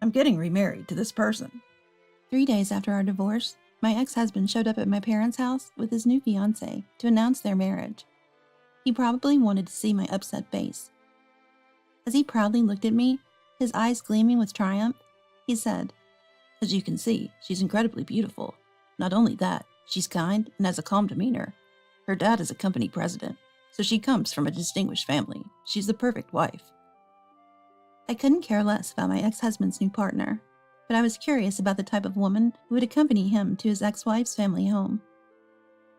I'm getting remarried to this person. 3 days after our divorce, my ex-husband showed up at my parents' house with his new fiancée to announce their marriage. He probably wanted to see my upset face. As he proudly looked at me, his eyes gleaming with triumph, he said, As you can see, she's incredibly beautiful. Not only that, she's kind and has a calm demeanor. Her dad is a company president, so she comes from a distinguished family. She's the perfect wife. I couldn't care less about my ex-husband's new partner, but I was curious about the type of woman who would accompany him to his ex-wife's family home.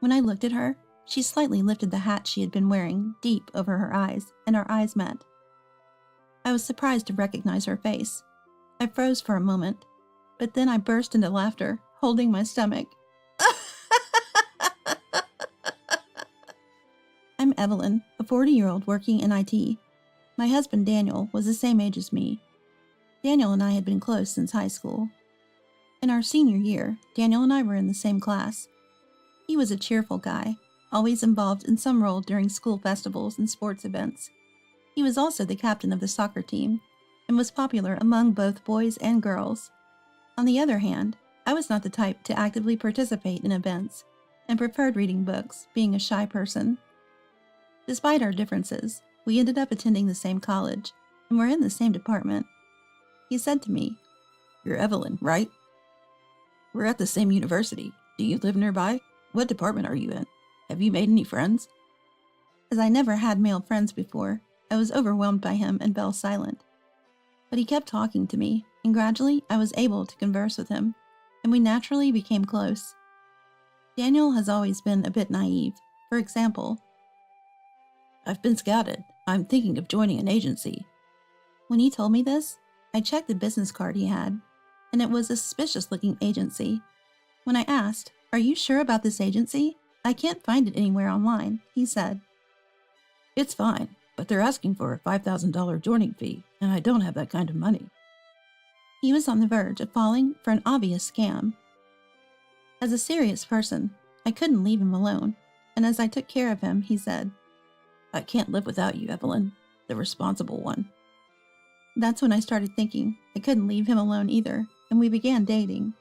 When I looked at her, she slightly lifted the hat she had been wearing deep over her eyes, and our eyes met. I was surprised to recognize her face. I froze for a moment, but then I burst into laughter, holding my stomach. I'm Evelyn, a 40-year-old working in IT. My husband, Daniel, was the same age as me. Daniel and I had been close since high school. In our senior year, Daniel and I were in the same class. He was a cheerful guy, always involved in some role during school festivals and sports events. He was also the captain of the soccer team and was popular among both boys and girls. On the other hand, I was not the type to actively participate in events and preferred reading books, being a shy person. Despite our differences, we ended up attending the same college and were in the same department. He said to me, You're Evelyn, right? We're at the same university. Do you live nearby? What department are you in? Have you made any friends? As I never had male friends before, I was overwhelmed by him and fell silent. But he kept talking to me, and gradually I was able to converse with him, and we naturally became close. Daniel has always been a bit naive. For example, I've been scouted. I'm thinking of joining an agency. When he told me this, I checked the business card he had, and it was a suspicious-looking agency. When I asked, Are you sure about this agency? I can't find it anywhere online, he said. It's fine, but they're asking for a $5,000 joining fee, and I don't have that kind of money. He was on the verge of falling for an obvious scam. As a serious person, I couldn't leave him alone, and as I took care of him, he said, I can't live without you, Evelyn, the responsible one. That's when I started thinking I couldn't leave him alone either, and we began dating.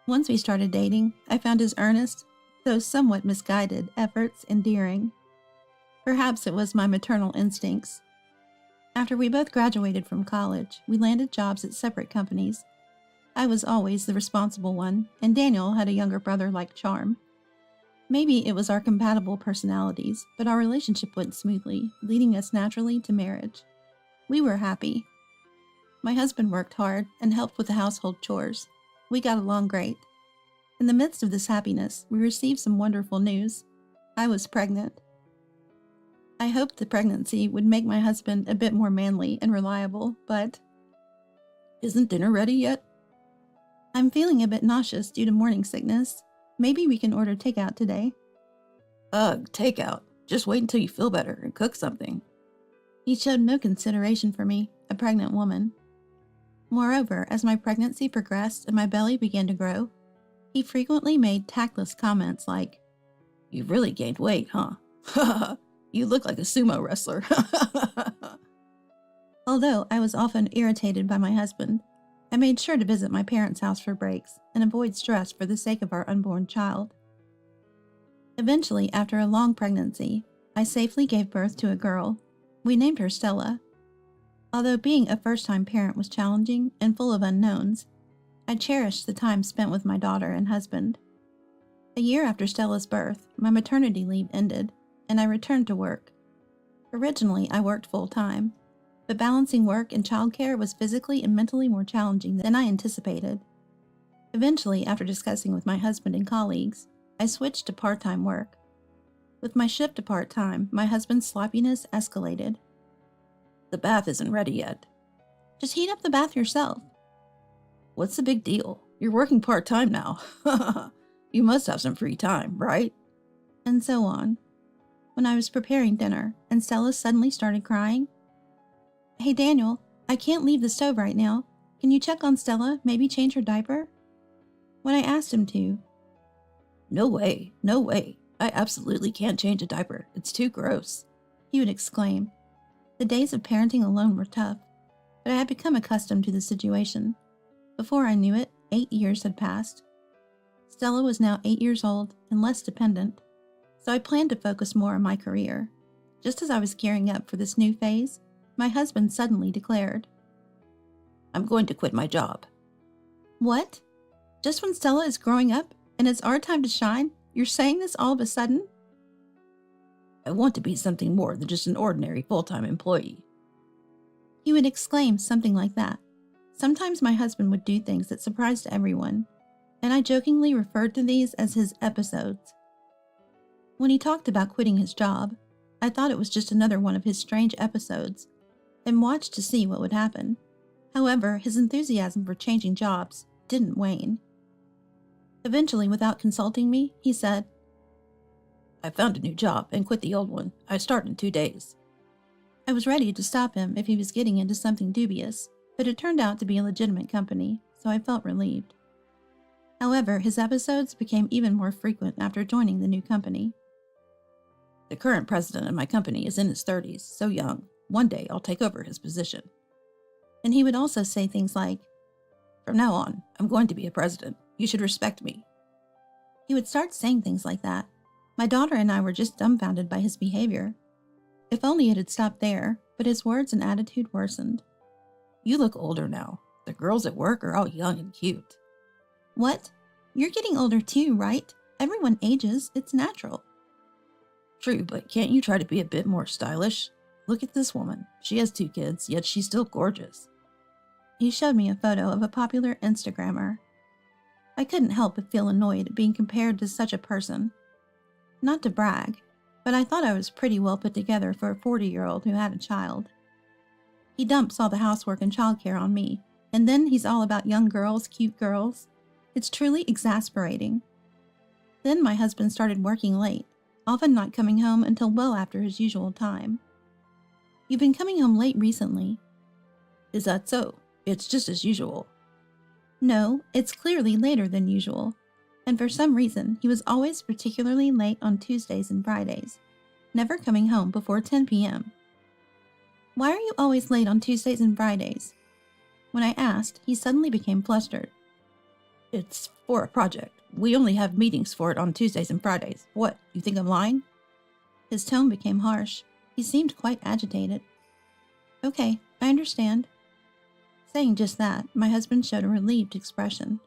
Once we started dating, I found his earnest, though somewhat misguided, efforts endearing. Perhaps it was my maternal instincts. After we both graduated from college, we landed jobs at separate companies. I was always the responsible one, and Daniel had a younger brother-like charm. Maybe it was our compatible personalities, but our relationship went smoothly, leading us naturally to marriage. We were happy. My husband worked hard and helped with the household chores. We got along great. In the midst of this happiness, we received some wonderful news. I was pregnant. I hoped the pregnancy would make my husband a bit more manly and reliable, but... Isn't dinner ready yet? I'm feeling a bit nauseous due to morning sickness. Maybe we can order takeout today. Ugh, takeout. Just wait until you feel better and cook something. He showed no consideration for me, a pregnant woman. Moreover, as my pregnancy progressed and my belly began to grow, he frequently made tactless comments like, You've really gained weight, huh? You look like a sumo wrestler. Although I was often irritated by my husband, I made sure to visit my parents' house for breaks and avoid stress for the sake of our unborn child. Eventually, after a long pregnancy, I safely gave birth to a girl. We named her Stella. Although being a first-time parent was challenging and full of unknowns, I cherished the time spent with my daughter and husband. A year after Stella's birth, my maternity leave ended, and I returned to work. Originally, I worked full-time, but balancing work and childcare was physically and mentally more challenging than I anticipated. Eventually, after discussing with my husband and colleagues, I switched to part-time work. With my shift to part-time, my husband's sloppiness escalated. The bath isn't ready yet. Just heat up the bath yourself. What's the big deal? You're working part-time now. You must have some free time, right? And so on. When I was preparing dinner and Stella suddenly started crying, Hey Daniel, I can't leave the stove right now. Can you check on Stella, maybe change her diaper? When I asked him to. No way, no way. I absolutely can't change a diaper. It's too gross. He would exclaim. The days of parenting alone were tough, but I had become accustomed to the situation. Before I knew it, 8 years had passed. Stella was now 8 years old and less dependent, so I planned to focus more on my career. Just as I was gearing up for this new phase, my husband suddenly declared, "I'm going to quit my job." "What? Just when Stella is growing up and it's our time to shine, you're saying this all of a sudden?" "I want to be something more than just an ordinary full-time employee." He would exclaim something like that. Sometimes my husband would do things that surprised everyone, and I jokingly referred to these as his episodes. When he talked about quitting his job, I thought it was just another one of his strange episodes, and watched to see what would happen. However, his enthusiasm for changing jobs didn't wane. Eventually, without consulting me, he said, "I found a new job and quit the old one. I start in 2 days." I was ready to stop him if he was getting into something dubious, but it turned out to be a legitimate company, so I felt relieved. However, his episodes became even more frequent after joining the new company. "The current president of my company is in his 30s, so young. One day I'll take over his position." And he would also say things like, "From now on, I'm going to be a president. You should respect me." He would start saying things like that. My daughter and I were just dumbfounded by his behavior. If only it had stopped there, but his words and attitude worsened. "You look older now. The girls at work are all young and cute." "What? You're getting older too, right? Everyone ages. It's natural." "True, but can't you try to be a bit more stylish? Look at this woman. She has 2 kids, yet she's still gorgeous." He showed me a photo of a popular Instagrammer. I couldn't help but feel annoyed at being compared to such a person. Not to brag, but I thought I was pretty well put together for a 40-year-old who had a child. He dumps all the housework and childcare on me, and then he's all about young girls, cute girls. It's truly exasperating. Then my husband started working late, often not coming home until well after his usual time. "You've been coming home late recently." "Is that so? It's just as usual." "No, it's clearly later than usual. And for some reason, he was always particularly late on Tuesdays and Fridays, never coming home before 10 p.m. "Why are you always late on Tuesdays and Fridays?" When I asked, he suddenly became flustered. "It's for a project. We only have meetings for it on Tuesdays and Fridays. What, you think I'm lying?" His tone became harsh. He seemed quite agitated. "Okay, I understand." Saying just that, my husband showed a relieved expression,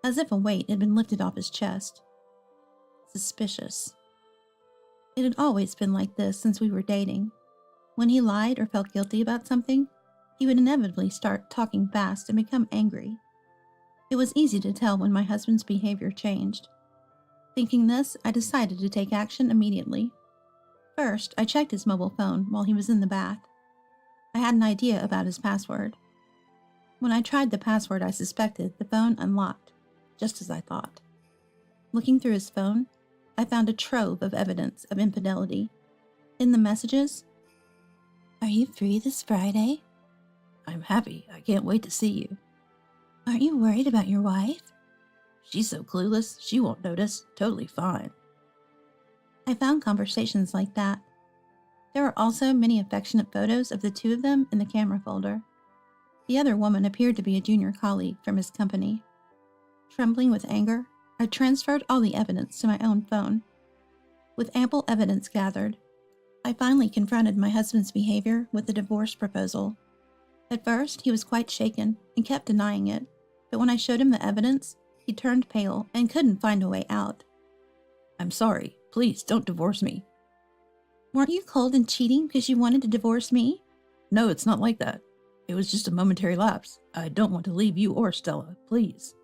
as if a weight had been lifted off his chest. Suspicious. It had always been like this since we were dating. When he lied or felt guilty about something, he would inevitably start talking fast and become angry. It was easy to tell when my husband's behavior changed. Thinking this, I decided to take action immediately. First, I checked his mobile phone while he was in the bath. I had an idea about his password. When I tried the password I suspected, the phone unlocked, just as I thought. Looking through his phone, I found a trove of evidence of infidelity. In the messages, "Are you free this Friday?" "I'm happy. I can't wait to see you." "Aren't you worried about your wife?" "She's so clueless, she won't notice. Totally fine." I found conversations like that. There were also many affectionate photos of the two of them in the camera folder. The other woman appeared to be a junior colleague from his company. Trembling with anger, I transferred all the evidence to my own phone. With ample evidence gathered, I finally confronted my husband's behavior with a divorce proposal. At first, he was quite shaken and kept denying it, but when I showed him the evidence, he turned pale and couldn't find a way out. "I'm sorry. Please don't divorce me." "Weren't you cold and cheating because you wanted to divorce me?" "No, it's not like that. It was just a momentary lapse. I don't want to leave you or Stella. Please."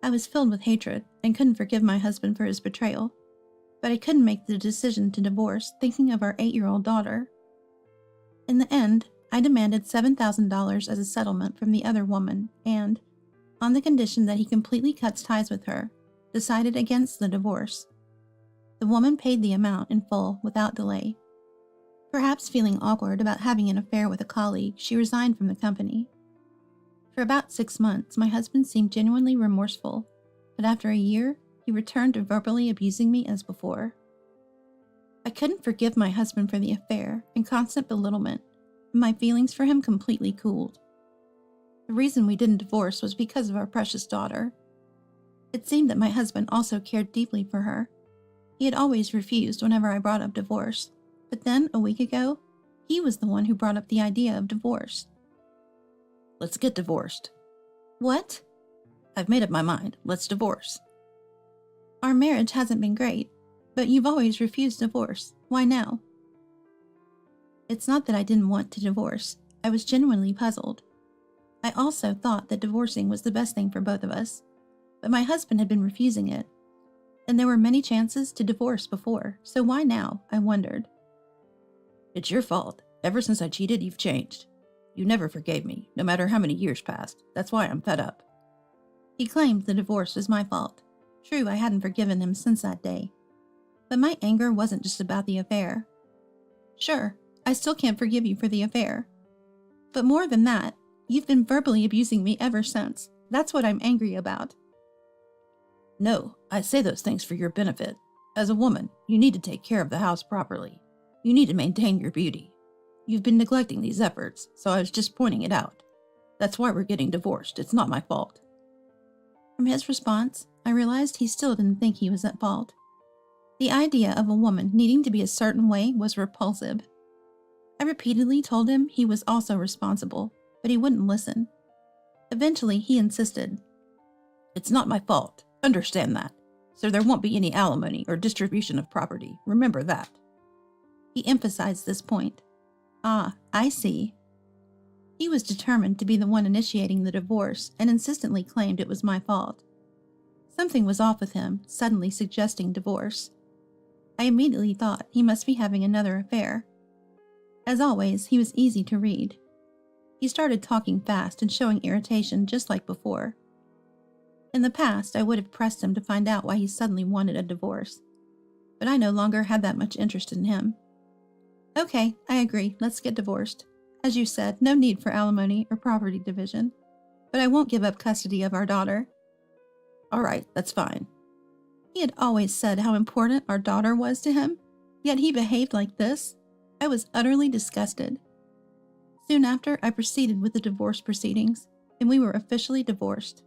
I was filled with hatred and couldn't forgive my husband for his betrayal, but I couldn't make the decision to divorce thinking of our 8-year-old daughter. In the end, I demanded $7,000 as a settlement from the other woman and, on the condition that he completely cuts ties with her, decided against the divorce. The woman paid the amount in full without delay. Perhaps feeling awkward about having an affair with a colleague, she resigned from the company. For about 6 months, my husband seemed genuinely remorseful, but after a year, he returned to verbally abusing me as before. I couldn't forgive my husband for the affair and constant belittlement, and my feelings for him completely cooled. The reason we didn't divorce was because of our precious daughter. It seemed that my husband also cared deeply for her. He had always refused whenever I brought up divorce, but then, a week ago, he was the one who brought up the idea of divorce. Let's get divorced. What? I've made up my mind. Let's divorce. Our marriage hasn't been great, but you've always refused divorce. Why now? It's not that I didn't want to divorce. I was genuinely puzzled. I also thought that divorcing was the best thing for both of us, but my husband had been refusing it, and there were many chances to divorce before, so why now, I wondered. It's your fault. Ever since I cheated, you've changed. You never forgave me, no matter how many years passed. That's why I'm fed up. He claimed the divorce was my fault. True, I hadn't forgiven him since that day. But my anger wasn't just about the affair. Sure, I still can't forgive you for the affair. But more than that, you've been verbally abusing me ever since. That's what I'm angry about. No, I say those things for your benefit. As a woman, you need to take care of the house properly. You need to maintain your beauty. You've been neglecting these efforts, so I was just pointing it out. That's why we're getting divorced. It's not my fault. From his response, I realized he still didn't think he was at fault. The idea of a woman needing to be a certain way was repulsive. I repeatedly told him he was also responsible, but he wouldn't listen. Eventually, he insisted. It's not my fault. Understand that. So there won't be any alimony or distribution of property. Remember that. He emphasized this point. Ah, I see. He was determined to be the one initiating the divorce and insistently claimed it was my fault. Something was off with him, suddenly suggesting divorce. I immediately thought he must be having another affair. As always, he was easy to read. He started talking fast and showing irritation just like before. In the past, I would have pressed him to find out why he suddenly wanted a divorce, but I no longer had that much interest in him. Okay, I agree, let's get divorced. As you said, no need for alimony or property division, but I won't give up custody of our daughter. All right, that's fine. He had always said how important our daughter was to him, yet he behaved like this. I was utterly disgusted. Soon after, I proceeded with the divorce proceedings, and we were officially divorced.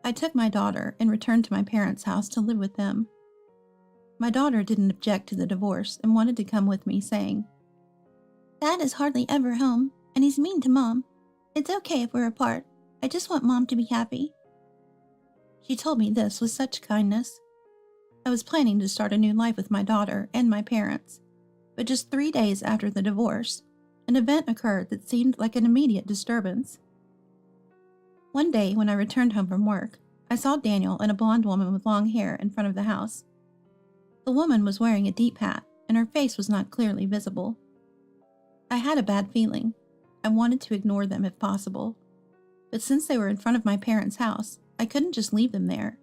I took my daughter and returned to my parents' house to live with them. My daughter didn't object to the divorce and wanted to come with me, saying, Dad is hardly ever home, and he's mean to Mom. It's okay if we're apart. I just want Mom to be happy. She told me this with such kindness. I was planning to start a new life with my daughter and my parents, but just 3 days after the divorce, an event occurred that seemed like an immediate disturbance. One day when I returned home from work, I saw Daniel and a blonde woman with long hair in front of the house. The woman was wearing a deep hat, and her face was not clearly visible. I had a bad feeling. I wanted to ignore them if possible. But since they were in front of my parents' house, I couldn't just leave them there.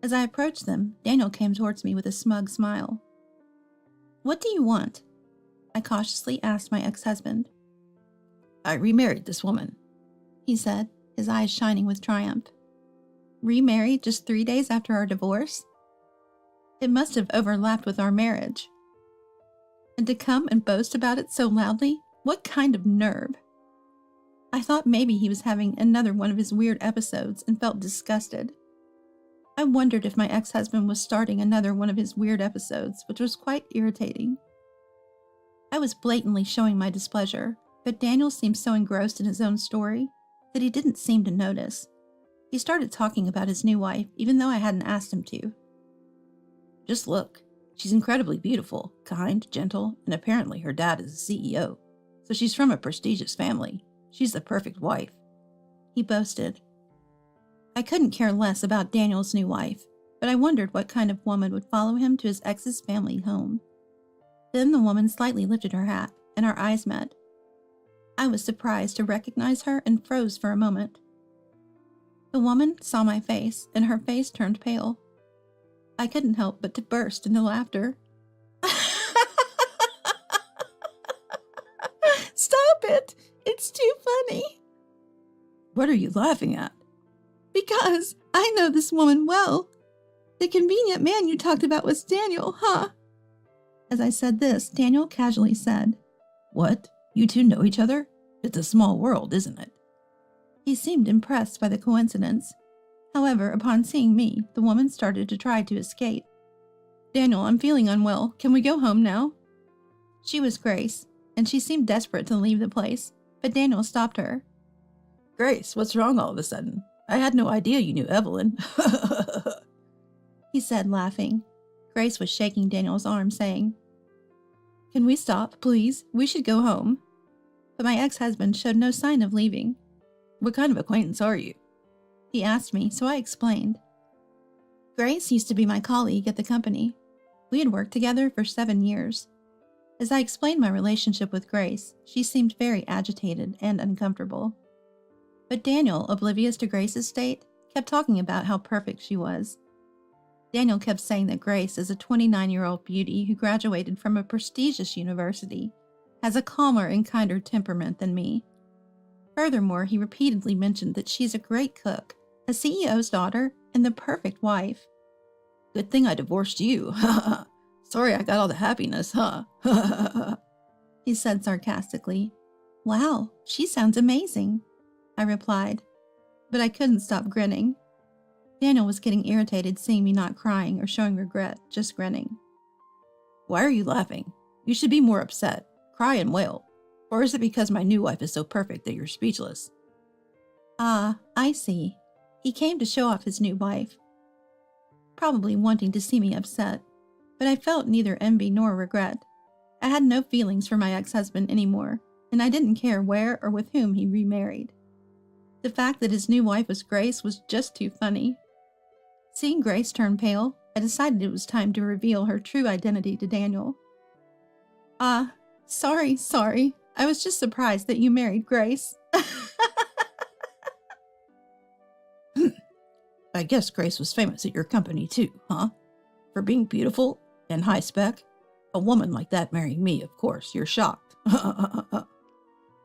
As I approached them, Daniel came towards me with a smug smile. What do you want? I cautiously asked my ex-husband. I remarried this woman, he said, his eyes shining with triumph. Remarried just 3 days after our divorce? It must have overlapped with our marriage. And to come and boast about it so loudly? What kind of nerve? I thought maybe he was having another one of his weird episodes and felt disgusted. I wondered if my ex-husband was starting another one of his weird episodes, which was quite irritating. I was blatantly showing my displeasure, but Daniel seemed so engrossed in his own story that he didn't seem to notice. He started talking about his new wife, even though I hadn't asked him to. Just look. She's incredibly beautiful, kind, gentle, and apparently her dad is a CEO, so she's from a prestigious family. She's the perfect wife, he boasted. I couldn't care less about Daniel's new wife, but I wondered what kind of woman would follow him to his ex's family home. Then the woman slightly lifted her hat, and our eyes met. I was surprised to recognize her and froze for a moment. The woman saw my face, and her face turned pale. I couldn't help but to burst into laughter. Stop it! It's too funny. What are you laughing at? Because I know this woman well. The convenient man you talked about was Daniel, huh? As I said this, Daniel casually said, What? You two know each other? It's a small world, isn't it? He seemed impressed by the coincidence. However, upon seeing me, the woman started to try to escape. Daniel, I'm feeling unwell. Can we go home now? She was Grace, and she seemed desperate to leave the place, but Daniel stopped her. Grace, what's wrong all of a sudden? I had no idea you knew Evelyn. He said, laughing. Grace was shaking Daniel's arm, saying, Can we stop, please? We should go home. But my ex-husband showed no sign of leaving. What kind of acquaintance are you? He asked me, so I explained. Grace used to be my colleague at the company. We had worked together for 7 years. As I explained my relationship with Grace, she seemed very agitated and uncomfortable. But Daniel, oblivious to Grace's state, kept talking about how perfect she was. Daniel kept saying that Grace is a 29-year-old beauty who graduated from a prestigious university, has a calmer and kinder temperament than me. Furthermore, he repeatedly mentioned that she's a great cook, a CEO's daughter, and the perfect wife. Good thing I divorced you. Sorry I got all the happiness, huh? He said sarcastically. Wow, she sounds amazing, I replied, but I couldn't stop grinning. Daniel was getting irritated seeing me not crying or showing regret, just grinning. Why are you laughing? You should be more upset. Cry and wail. Or is it because my new wife is so perfect that you're speechless? Ah, I see. He came to show off his new wife, probably wanting to see me upset, but I felt neither envy nor regret. I had no feelings for my ex-husband anymore, and I didn't care where or with whom he remarried. The fact that his new wife was Grace was just too funny. Seeing Grace turn pale, I decided it was time to reveal her true identity to Daniel. Sorry. I was just surprised that you married Grace. I guess Grace was famous at your company too, huh? For being beautiful and high spec? A woman like that marrying me, of course, you're shocked.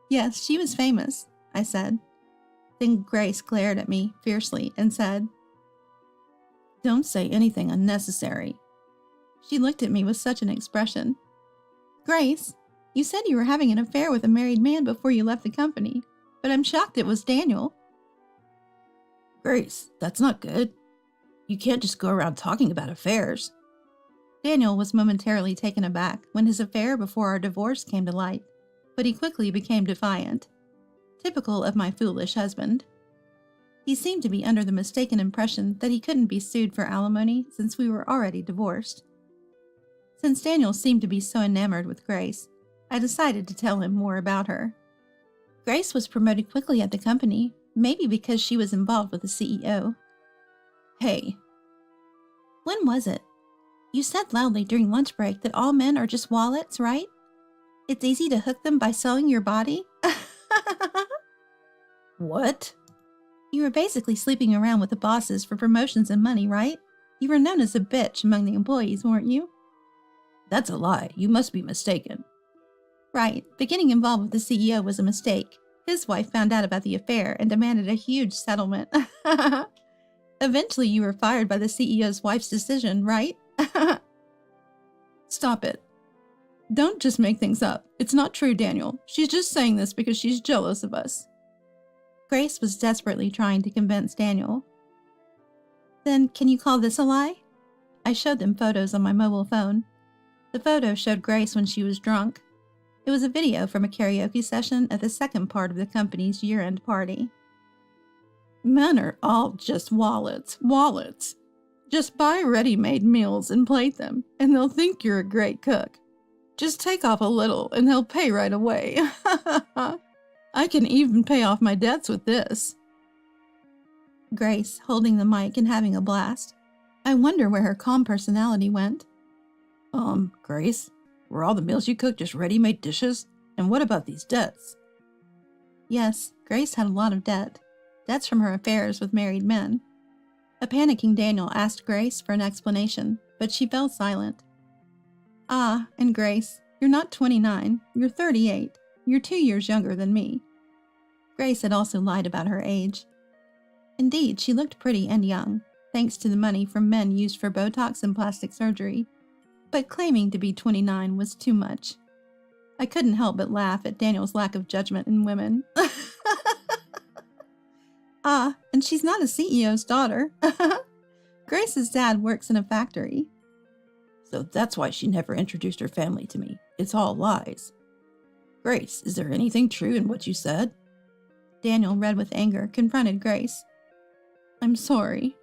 Yes, she was famous, I said. Then Grace glared at me fiercely and said, Don't say anything unnecessary. She looked at me with such an expression. Grace, you said you were having an affair with a married man before you left the company, but I'm shocked it was Daniel. Grace, that's not good. You can't just go around talking about affairs. Daniel was momentarily taken aback when his affair before our divorce came to light, but he quickly became defiant. Typical of my foolish husband. He seemed to be under the mistaken impression that he couldn't be sued for alimony since we were already divorced. Since Daniel seemed to be so enamored with Grace, I decided to tell him more about her. Grace was promoted quickly at the company, maybe because she was involved with the CEO. Hey. When was it? You said loudly during lunch break that all men are just wallets, right? It's easy to hook them by selling your body? What? You were basically sleeping around with the bosses for promotions and money, right? You were known as a bitch among the employees, weren't you? That's a lie. You must be mistaken. Right, but getting involved with the CEO was a mistake. His wife found out about the affair and demanded a huge settlement. Eventually, you were fired by the CEO's wife's decision, right? Stop it. Don't just make things up. It's not true, Daniel. She's just saying this because she's jealous of us. Grace was desperately trying to convince Daniel. Then, can you call this a lie? I showed them photos on my mobile phone. The photo showed Grace when she was drunk. It was a video from a karaoke session at the second part of the company's year-end party. Men are all just wallets. Just buy ready-made meals and plate them, and they'll think you're a great cook. Just take off a little, and they'll pay right away. I can even pay off my debts with this. Grace, holding the mic and having a blast. I wonder where her calm personality went. Grace, were all the meals you cooked just ready-made dishes? And what about these debts? Yes, Grace had a lot of debt. Debts from her affairs with married men. A panicking Daniel asked Grace for an explanation, but she fell silent. And Grace, you're not 29, you're 38. You're 2 years younger than me. Grace had also lied about her age. Indeed, she looked pretty and young, thanks to the money from men used for Botox and plastic surgery. But claiming to be 29 was too much. I couldn't help but laugh at Daniel's lack of judgment in women. Ah, and she's not a CEO's daughter. Grace's dad works in a factory. So that's why she never introduced her family to me. It's all lies. Grace, is there anything true in what you said? Daniel, red with anger, confronted Grace. I'm sorry.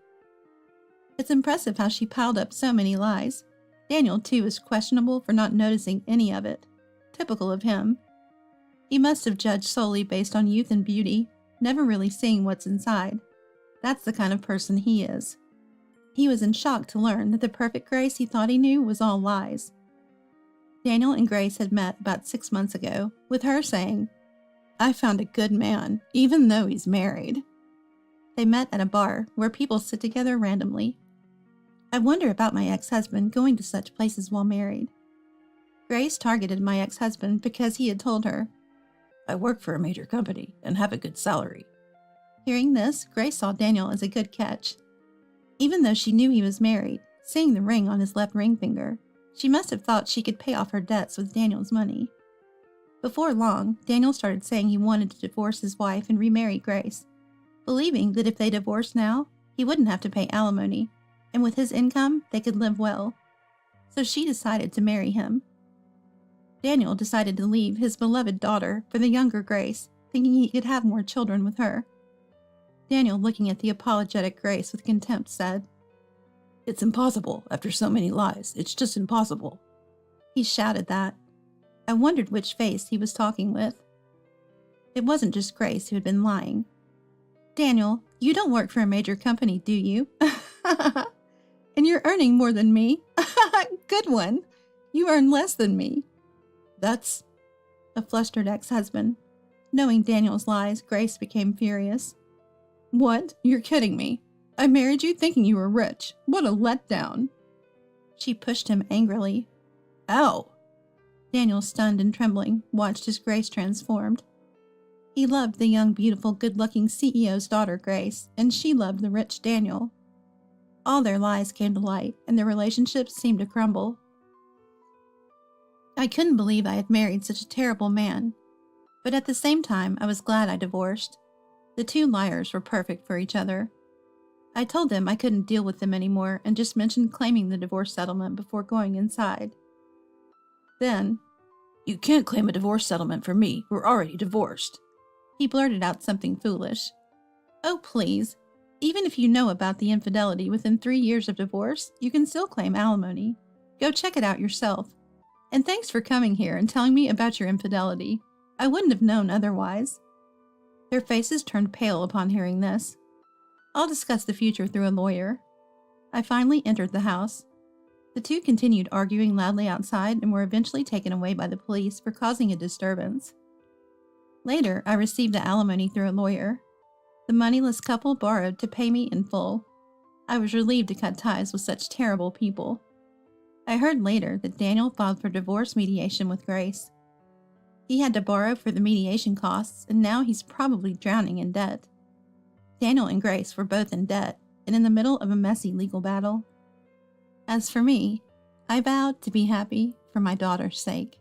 It's impressive how she piled up so many lies. Daniel, too, is questionable for not noticing any of it. Typical of him. He must have judged solely based on youth and beauty, never really seeing what's inside. That's the kind of person he is. He was in shock to learn that the perfect Grace he thought he knew was all lies. Daniel and Grace had met about 6 months ago, with her saying, I found a good man, even though he's married. They met at a bar where people sit together randomly. I wonder about my ex-husband going to such places while married. Grace targeted my ex-husband because he had told her, I work for a major company and have a good salary. Hearing this, Grace saw Daniel as a good catch. Even though she knew he was married, seeing the ring on his left ring finger, she must have thought she could pay off her debts with Daniel's money. Before long, Daniel started saying he wanted to divorce his wife and remarry Grace, believing that if they divorced now, he wouldn't have to pay alimony, and with his income, they could live well. So she decided to marry him. Daniel decided to leave his beloved daughter for the younger Grace, thinking he could have more children with her. Daniel, looking at the apologetic Grace with contempt, said, It's impossible after so many lies. It's just impossible. He shouted that. I wondered which face he was talking with. It wasn't just Grace who had been lying. Daniel, you don't work for a major company, do you? And you're earning more than me? Good one. You earn less than me. That's a flustered ex-husband. Knowing Daniel's lies, Grace became furious. What? You're kidding me. I married you thinking you were rich. What a letdown. She pushed him angrily. Ow! Daniel, stunned and trembling, watched as Grace transformed. He loved the young, beautiful, good-looking CEO's daughter, Grace, and she loved the rich Daniel. All their lies came to light, and their relationships seemed to crumble. I couldn't believe I had married such a terrible man, but at the same time, I was glad I divorced. The two liars were perfect for each other. I told them I couldn't deal with them anymore and just mentioned claiming the divorce settlement before going inside. Then, You can't claim a divorce settlement for me. We're already divorced. He blurted out something foolish. Oh, please. Even if you know about the infidelity within 3 years of divorce, you can still claim alimony. Go check it out yourself. And thanks for coming here and telling me about your infidelity. I wouldn't have known otherwise. Their faces turned pale upon hearing this. I'll discuss the future through a lawyer. I finally entered the house. The two continued arguing loudly outside and were eventually taken away by the police for causing a disturbance. Later, I received the alimony through a lawyer. The moneyless couple borrowed to pay me in full. I was relieved to cut ties with such terrible people. I heard later that Daniel filed for divorce mediation with Grace. He had to borrow for the mediation costs, and now he's probably drowning in debt. Daniel and Grace were both in debt and in the middle of a messy legal battle. As for me, I vowed to be happy for my daughter's sake.